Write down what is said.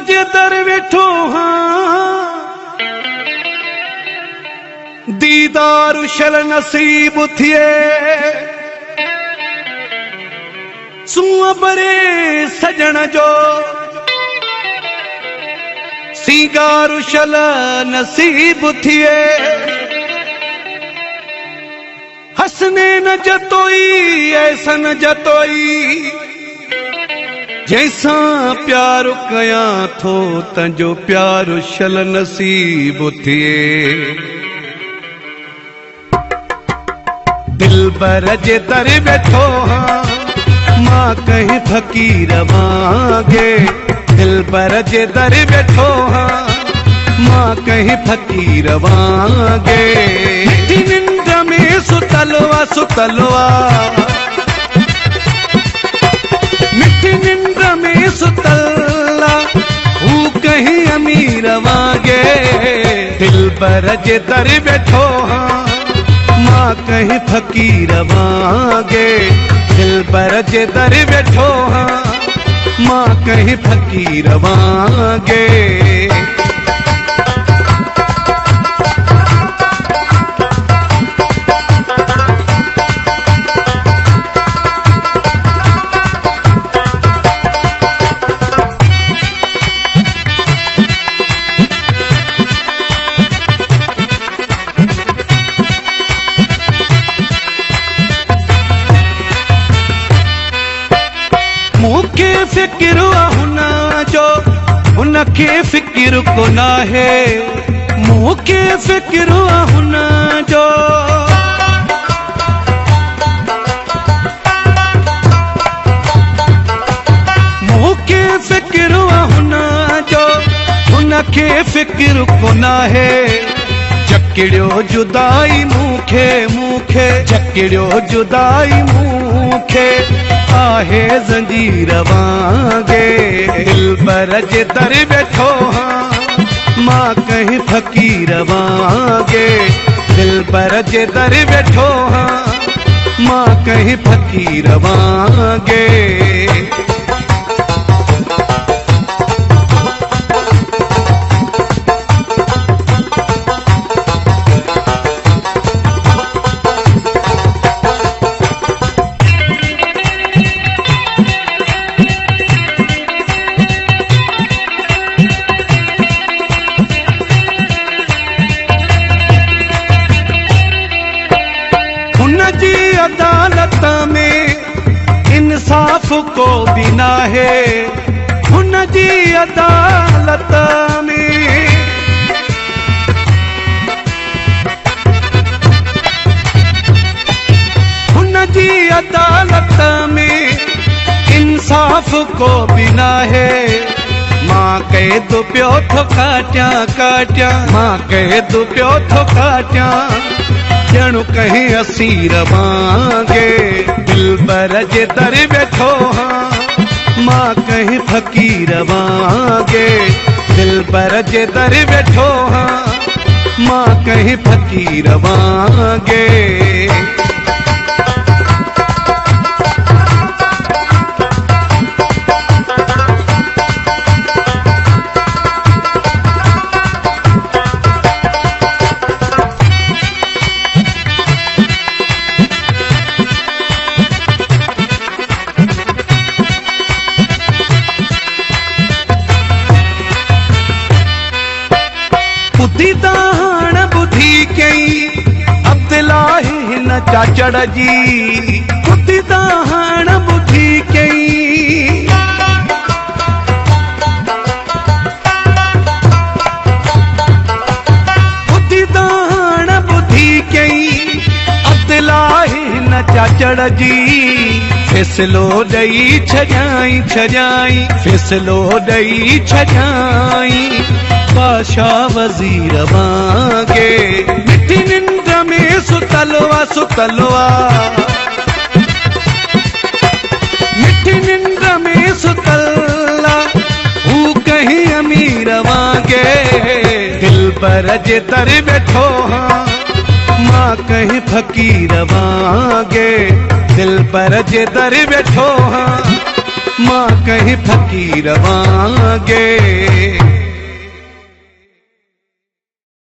जे दर वेठो हाँ दीदार शल नसीब थिए सूअ बरे सजण जो सीगार शल नसीब थिए हसने न जतोई ऐसा न जतोई जैसा प्यार कया थो तंजो प्यार शल नसीब थिए दिल बर जे दर बैठो हाँ मां कहीं फकीर मांगे दिल बर जे दर बैठो हाँ मां कहीं फकीर मांगे मिठी निंद में सुतलवा सुतलवा मिठी निंद में सुतला हूँ कहीं अमीर मांगे दिल बर जे दर बैठो हाँ मां कहीं फकीर मांगे दिल बर जे दर बैठो हाँ मां कहीं फकीर मांगे मूंखे फिक्र हुना जो उनखे फिक्र को ना है मूंखे फिक्र हुना जो मूंखे फिक्र हुना जो उनखे फिक्र को ना है जकड़ियो जुदाई मूंखे मूंखे जकड़ियो जुदाई मूंखे आहे जंजीर वांगे दिल बर जे दर बैठो हाँ मां कहीं फकीर वांगे दिल बर जे दर बैठो हाँ मां कहीं फकीर वांगे अदालत में इंसाफ को बिना है हुन जी अदालत में हुन जी अदालत में इंसाफ को बिना है मां कहे तो प्यो थो काटिया काटिया मां कहे तो प्यो थो काटिया ॼणु कहीं असीर मांगे दिल बर जे दर बैठो हाँ मां कहीं फकीर मांगे दिल बर जे दर बैठो हाँ मां कहीं फकीर मांगे बुद्धि दाहण बुद्धि कई अब्दुल्लाह हिन चाचड़ जी बुद्धि दाहण बुद्धि कई बुद्धि दाहण बुद्धि कई अब्दुल्लाह हिन चाचड़ जी फैसलो ॾेई छॾाई छॾाई फैसलो ॾेई छॾाई बादशाह वजीर मांगे मिठी निंद में सुतलवा सुतलवा मिठी निंद में सुतला हूँ कहीं अमीर मांगे दिल पर जे दर बैठो हाँ मां कहीं फकीर मांगे दिल पर जे दर बैठो हाँ मां कहीं फकीर वांगे।